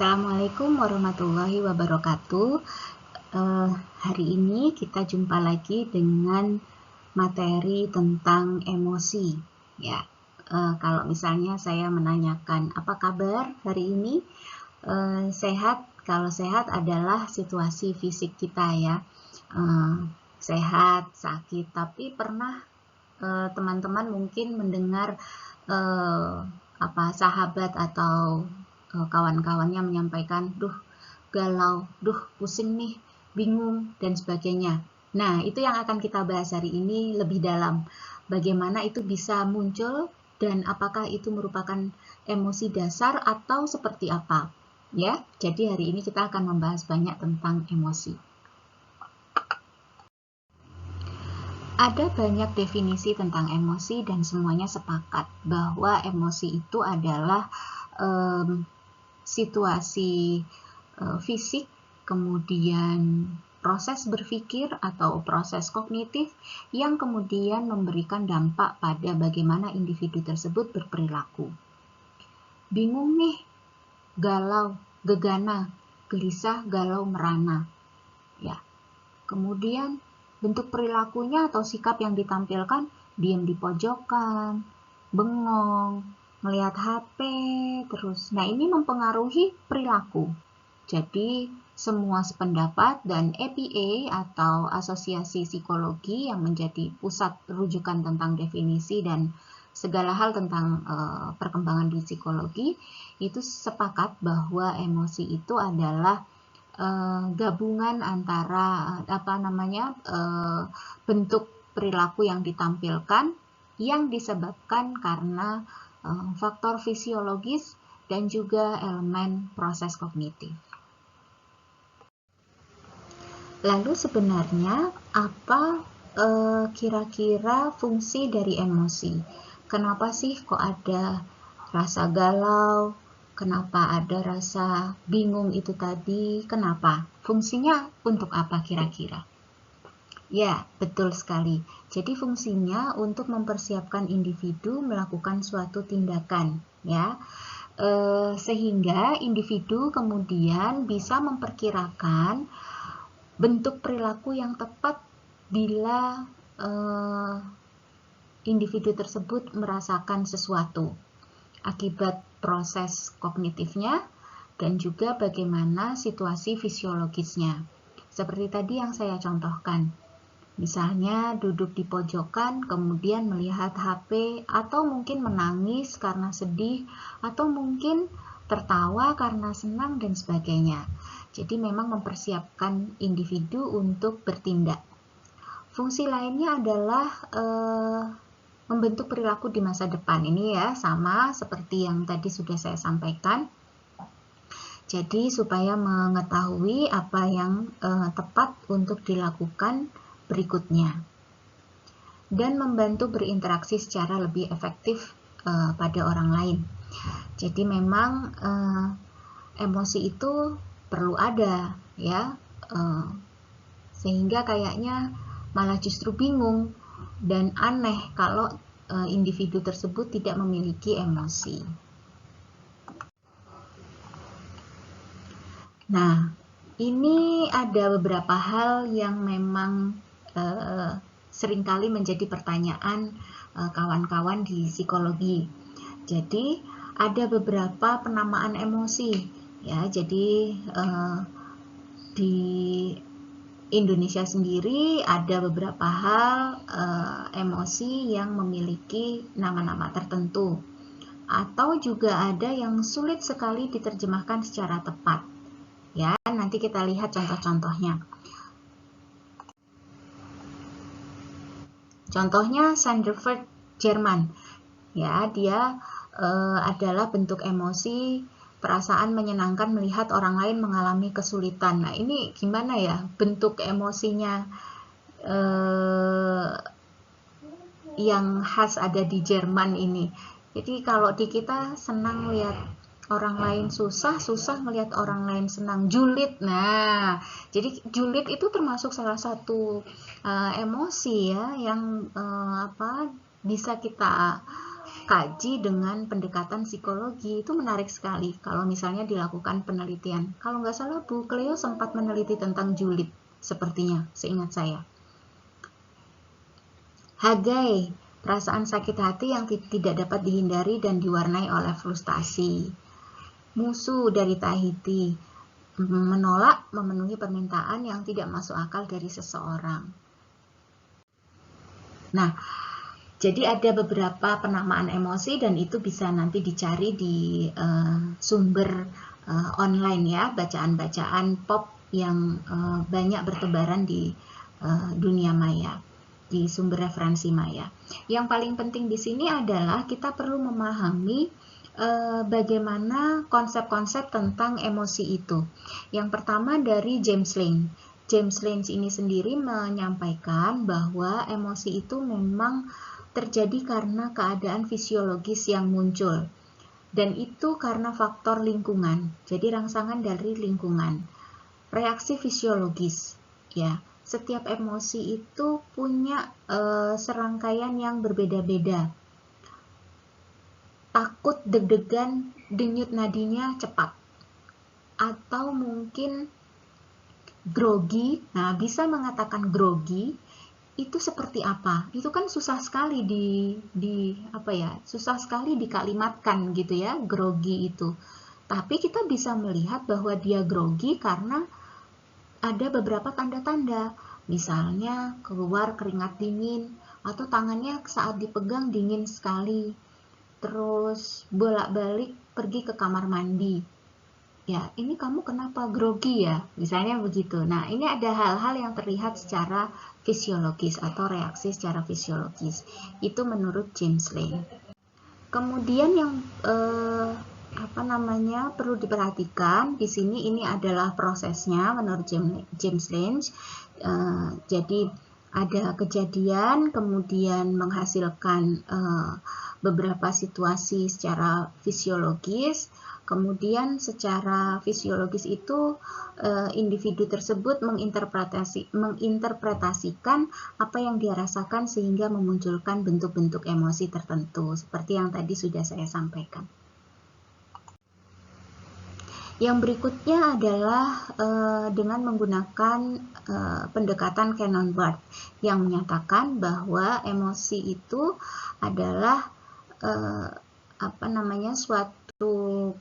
Assalamualaikum warahmatullahi wabarakatuh. Hari ini kita jumpa lagi dengan materi tentang emosi. Ya, kalau misalnya saya menanyakan apa kabar hari ini, sehat. Kalau sehat adalah situasi fisik kita ya, sehat, sakit. Tapi pernah teman-teman mungkin mendengar sahabat atau kawan-kawannya menyampaikan, duh galau, duh pusing nih, bingung, dan sebagainya. Nah, itu yang akan kita bahas hari ini lebih dalam. Bagaimana itu bisa muncul dan apakah itu merupakan emosi dasar atau seperti apa. Ya, jadi hari ini kita akan membahas banyak tentang emosi. Ada banyak definisi tentang emosi dan semuanya sepakat bahwa emosi itu adalah situasi fisik, kemudian proses berpikir atau proses kognitif yang kemudian memberikan dampak pada bagaimana individu tersebut berperilaku. Bingung nih, galau, gegana, gelisah, galau, merana. Ya. Kemudian bentuk perilakunya atau sikap yang ditampilkan, diam di pojokan, bengong, melihat HP terus. Nah, ini mempengaruhi perilaku. Jadi, semua sependapat dan APA atau Asosiasi Psikologi yang menjadi pusat rujukan tentang definisi dan segala hal tentang perkembangan di psikologi itu sepakat bahwa emosi itu adalah gabungan antara bentuk perilaku yang ditampilkan yang disebabkan karena faktor fisiologis dan juga elemen proses kognitif. Lalu sebenarnya apa kira-kira fungsi dari emosi? Kenapa sih kok ada rasa galau? Kenapa ada rasa bingung itu tadi? Kenapa? Fungsinya untuk apa kira-kira? Ya, betul sekali. Jadi fungsinya untuk mempersiapkan individu melakukan suatu tindakan, ya. Sehingga individu kemudian bisa memperkirakan bentuk perilaku yang tepat bila individu tersebut merasakan sesuatu akibat proses kognitifnya dan juga bagaimana situasi fisiologisnya. Seperti tadi yang saya contohkan. Misalnya duduk di pojokan, kemudian melihat HP, atau mungkin menangis karena sedih, atau mungkin tertawa karena senang, dan sebagainya. Jadi memang mempersiapkan individu untuk bertindak. Fungsi lainnya adalah membentuk perilaku di masa depan. Ini ya sama seperti yang tadi sudah saya sampaikan. Jadi supaya mengetahui apa yang tepat untuk dilakukan berikutnya. Dan membantu berinteraksi secara lebih efektif pada orang lain. Jadi memang emosi itu perlu ada ya, sehingga kayaknya malah justru bingung dan aneh kalau individu tersebut tidak memiliki emosi. Nah, ini ada beberapa hal yang memang seringkali menjadi pertanyaan kawan-kawan di psikologi. Jadi ada beberapa penamaan emosi ya. Jadi di Indonesia sendiri ada beberapa hal emosi yang memiliki nama-nama tertentu, atau juga ada yang sulit sekali diterjemahkan secara tepat. Ya, nanti kita lihat contoh-contohnya. Contohnya Sanderford, Jerman. Ya, dia adalah bentuk emosi perasaan menyenangkan melihat orang lain mengalami kesulitan. Nah, ini gimana ya bentuk emosinya yang khas ada di Jerman ini. Jadi kalau di kita senang lihat orang lain susah melihat orang lain senang. Julid. Nah, jadi julid itu termasuk salah satu emosi ya yang bisa kita kaji dengan pendekatan psikologi. Itu menarik sekali kalau misalnya dilakukan penelitian. Kalau nggak salah Bu Cleo sempat meneliti tentang julid sepertinya, seingat saya. Hagai, perasaan sakit hati yang tidak dapat dihindari dan diwarnai oleh frustasi. Musuh dari Tahiti, menolak memenuhi permintaan yang tidak masuk akal dari seseorang. Nah, jadi ada beberapa penamaan emosi dan itu bisa nanti dicari di sumber online ya, bacaan-bacaan pop yang banyak bertebaran di dunia maya, di sumber referensi maya. Yang paling penting di sini adalah kita perlu memahami bagaimana konsep-konsep tentang emosi itu. Yang pertama dari James Lane. James Lane ini sendiri menyampaikan bahwa emosi itu memang terjadi karena keadaan fisiologis yang muncul, dan itu karena faktor lingkungan, jadi rangsangan dari lingkungan. Reaksi fisiologis, ya, setiap emosi itu punya serangkaian yang berbeda-beda. Takut, deg-degan, denyut nadinya cepat, atau mungkin grogi. Nah, bisa mengatakan grogi itu seperti apa? Itu kan susah sekali susah sekali dikalimatkan gitu ya, grogi itu. Tapi kita bisa melihat bahwa dia grogi karena ada beberapa tanda-tanda. Misalnya keluar keringat dingin atau tangannya saat dipegang dingin sekali. Terus bolak-balik pergi ke kamar mandi. Ya, ini kamu kenapa grogi ya? Misalnya begitu. Nah, ini ada hal-hal yang terlihat secara fisiologis atau reaksi secara fisiologis. Itu menurut James Lane. Kemudian yang perlu diperhatikan di sini, ini adalah prosesnya menurut James Lane. Jadi ada kejadian kemudian menghasilkan beberapa situasi secara fisiologis. Kemudian secara fisiologis itu individu tersebut menginterpretasikan apa yang dia rasakan sehingga memunculkan bentuk-bentuk emosi tertentu seperti yang tadi sudah saya sampaikan. Yang berikutnya adalah dengan menggunakan pendekatan Cannon-Bard yang menyatakan bahwa emosi itu adalah suatu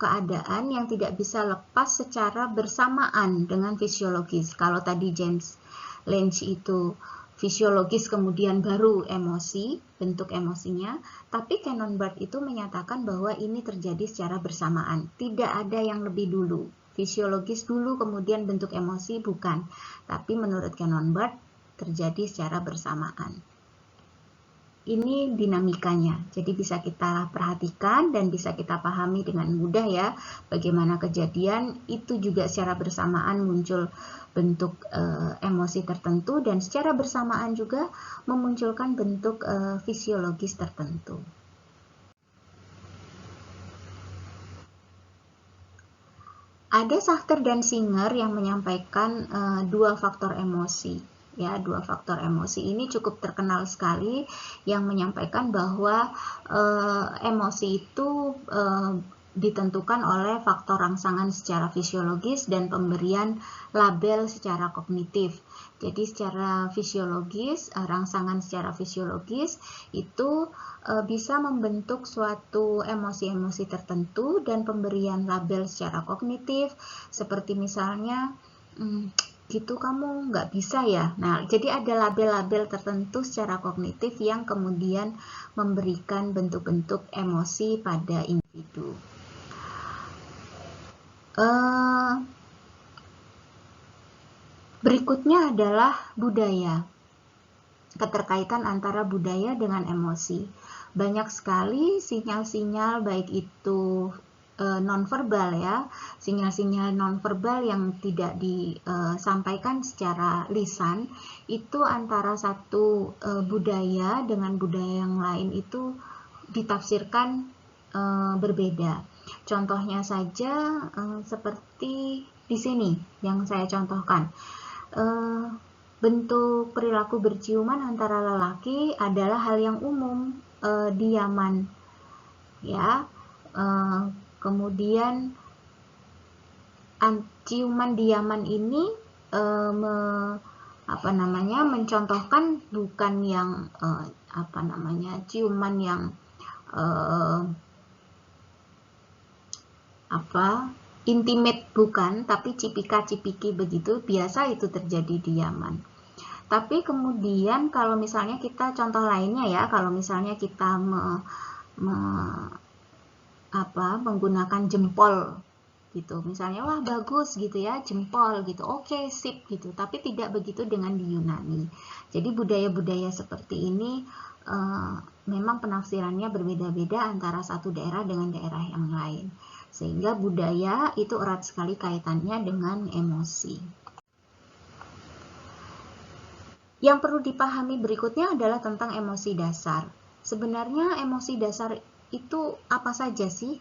keadaan yang tidak bisa lepas secara bersamaan dengan fisiologis. Kalau tadi James Lane itu fisiologis kemudian baru emosi, bentuk emosinya, tapi Cannon-Bard itu menyatakan bahwa ini terjadi secara bersamaan. Tidak ada yang lebih dulu. Fisiologis dulu kemudian bentuk emosi, bukan. Tapi menurut Cannon-Bard terjadi secara bersamaan. Ini dinamikanya, jadi bisa kita perhatikan dan bisa kita pahami dengan mudah ya, bagaimana kejadian itu juga secara bersamaan muncul bentuk emosi tertentu dan secara bersamaan juga memunculkan bentuk fisiologis tertentu. Ada Sachter dan Singer yang menyampaikan dua faktor emosi. Ya, dua faktor emosi ini cukup terkenal sekali yang menyampaikan bahwa emosi itu ditentukan oleh faktor rangsangan secara fisiologis dan pemberian label secara kognitif. Jadi secara fisiologis, rangsangan secara fisiologis itu bisa membentuk suatu emosi-emosi tertentu dan pemberian label secara kognitif seperti misalnya gitu kamu nggak bisa ya. Nah, jadi ada label-label tertentu secara kognitif yang kemudian memberikan bentuk-bentuk emosi pada individu. Berikutnya adalah budaya. Keterkaitan antara budaya dengan emosi. Banyak sekali sinyal-sinyal baik itu nonverbal ya, sinyal-sinyal nonverbal yang tidak disampaikan secara lisan itu antara satu budaya dengan budaya yang lain itu ditafsirkan berbeda. Contohnya saja seperti di sini yang saya contohkan, bentuk perilaku berciuman antara lelaki adalah hal yang umum di Yaman. ya. Kemudian ciuman diaman ini mencontohkan bukan yang ciuman yang intimate, bukan, tapi cipika-cipiki begitu, biasa itu terjadi di Yaman. Tapi kemudian kalau misalnya kita contoh lainnya ya, kalau misalnya kita menggunakan jempol gitu, misalnya wah bagus gitu ya, jempol gitu, oke, sip gitu, tapi tidak begitu dengan di Yunani. Jadi budaya-budaya seperti ini memang penafsirannya berbeda-beda antara satu daerah dengan daerah yang lain, sehingga budaya itu erat sekali kaitannya dengan emosi. Yang perlu dipahami berikutnya adalah tentang emosi dasar. Sebenarnya emosi dasar itu apa saja sih?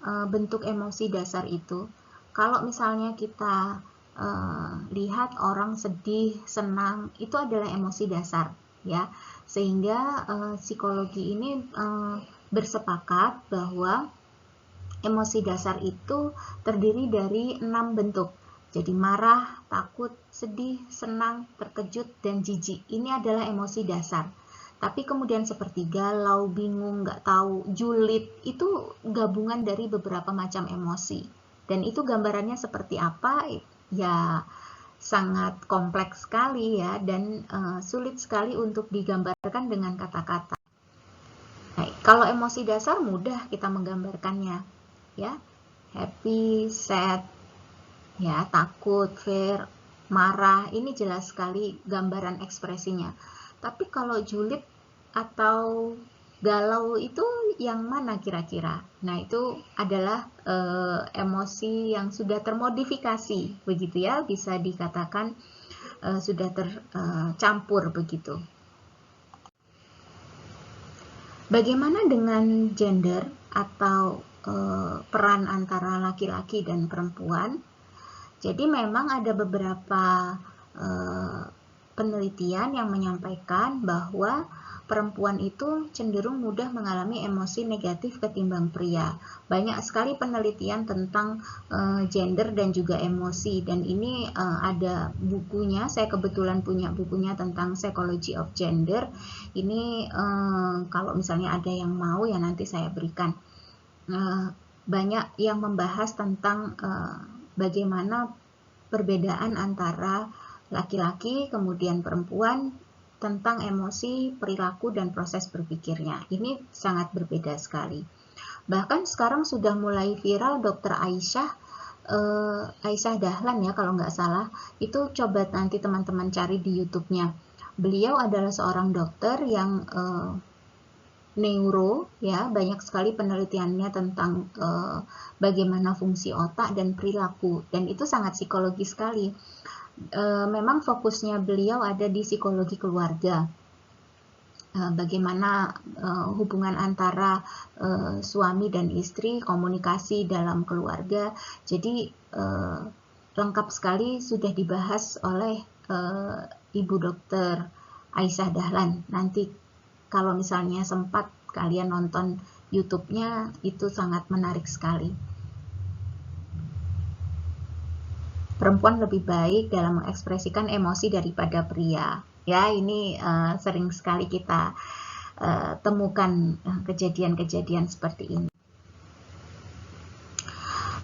Bentuk emosi dasar itu. Kalau misalnya kita lihat orang sedih, senang, itu adalah emosi dasar, ya. Sehingga psikologi ini bersepakat bahwa emosi dasar itu terdiri dari 6 bentuk. Jadi marah, takut, sedih, senang, terkejut, dan jijik. Ini adalah emosi dasar. Tapi kemudian seperti galau, bingung, nggak tahu, julid, itu gabungan dari beberapa macam emosi. Dan itu gambarannya seperti apa? Ya sangat kompleks sekali ya, dan sulit sekali untuk digambarkan dengan kata-kata. Nah, kalau emosi dasar mudah kita menggambarkannya, ya, happy, sad, ya, takut, fear, marah, ini jelas sekali gambaran ekspresinya. Tapi kalau julid atau galau itu yang mana kira-kira? Nah, itu adalah emosi yang sudah termodifikasi, begitu ya, bisa dikatakan sudah tercampur begitu. Bagaimana dengan gender atau peran antara laki-laki dan perempuan? Jadi memang ada beberapa penelitian yang menyampaikan bahwa perempuan itu cenderung mudah mengalami emosi negatif ketimbang pria. Banyak sekali penelitian tentang gender dan juga emosi, dan ini ada bukunya, saya kebetulan punya bukunya tentang Psychology of Gender. Ini kalau misalnya ada yang mau ya nanti saya berikan. Banyak yang membahas tentang bagaimana perbedaan antara laki-laki kemudian perempuan tentang emosi, perilaku, dan proses berpikirnya. Ini sangat berbeda sekali. Bahkan sekarang sudah mulai viral Dr. Aisyah Dahlan ya kalau nggak salah. Itu coba nanti teman-teman cari di YouTube-nya. Beliau adalah seorang dokter yang neuro, ya, banyak sekali penelitiannya tentang bagaimana fungsi otak dan perilaku, dan itu sangat psikologis sekali. Memang fokusnya beliau ada di psikologi keluarga, bagaimana hubungan antara suami dan istri, komunikasi dalam keluarga. Jadi lengkap sekali sudah dibahas oleh Ibu Dr. Aisyah Dahlan. Nanti kalau misalnya sempat kalian nonton YouTube-nya, itu sangat menarik sekali. Perempuan lebih baik dalam mengekspresikan emosi daripada pria. Ya, ini sering sekali kita temukan kejadian-kejadian seperti ini.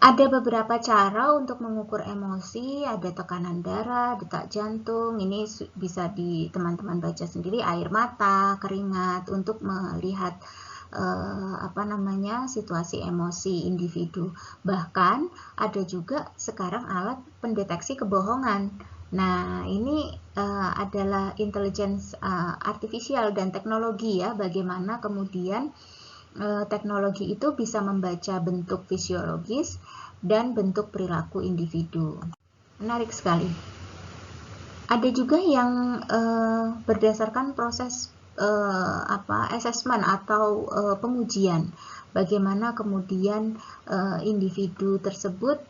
Ada beberapa cara untuk mengukur emosi, ada tekanan darah, detak jantung, ini bisa teman-teman baca sendiri, air mata, keringat, untuk melihat situasi emosi individu. Bahkan ada juga sekarang alat pendeteksi kebohongan. Nah, ini adalah intelligence artificial dan teknologi ya, bagaimana kemudian teknologi itu bisa membaca bentuk fisiologis dan bentuk perilaku individu. Menarik sekali. Ada juga yang berdasarkan proses assessment atau pengujian, bagaimana kemudian individu tersebut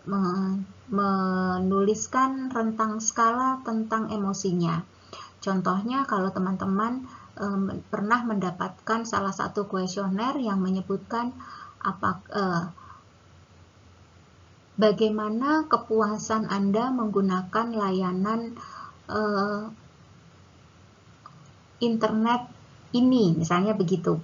menuliskan rentang skala tentang emosinya. Contohnya kalau teman-teman pernah mendapatkan salah satu kuesioner yang menyebutkan bagaimana kepuasan Anda menggunakan layanan internet ini, misalnya begitu.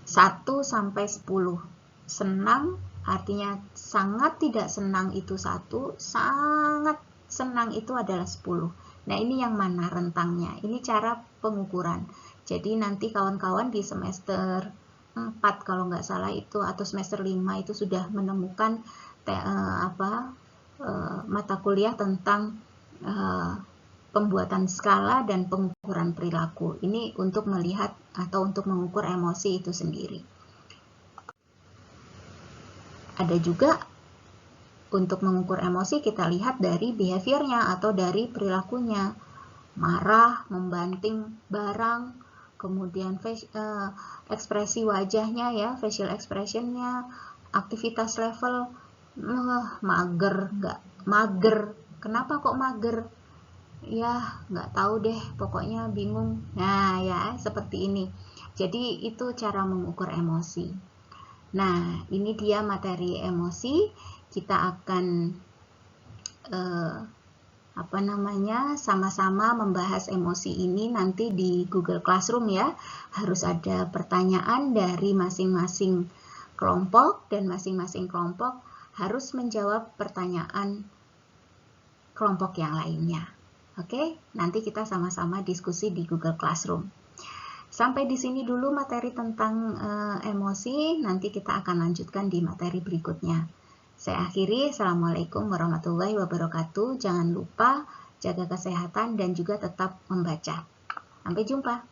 1 sampai 10. Senang artinya sangat tidak senang itu 1, sangat senang itu adalah 10. Nah, ini yang mana rentangnya? Ini cara pengukuran. Jadi nanti kawan-kawan di semester 4 kalau nggak salah itu, atau semester 5 itu sudah menemukan mata kuliah tentang pembuatan skala dan pengukuran perilaku. Ini untuk melihat atau untuk mengukur emosi itu sendiri. Ada juga untuk mengukur emosi kita lihat dari behaviornya atau dari perilakunya. Marah, membanting barang, kemudian ekspresi wajahnya ya, facial expressionnya, aktivitas level mager, nggak mager. Kenapa kok mager? Ya, nggak tahu deh, pokoknya bingung. Nah, ya, seperti ini. Jadi, itu cara mengukur emosi. Nah, ini dia materi emosi. Kita akan sama-sama membahas emosi ini nanti di Google Classroom ya. Harus ada pertanyaan dari masing-masing kelompok, dan masing-masing kelompok harus menjawab pertanyaan kelompok yang lainnya. Oke, nanti kita sama-sama diskusi di Google Classroom. Sampai di sini dulu materi tentang emosi, nanti kita akan lanjutkan di materi berikutnya. Saya akhiri, Assalamualaikum warahmatullahi wabarakatuh. Jangan lupa jaga kesehatan dan juga tetap membaca. Sampai jumpa.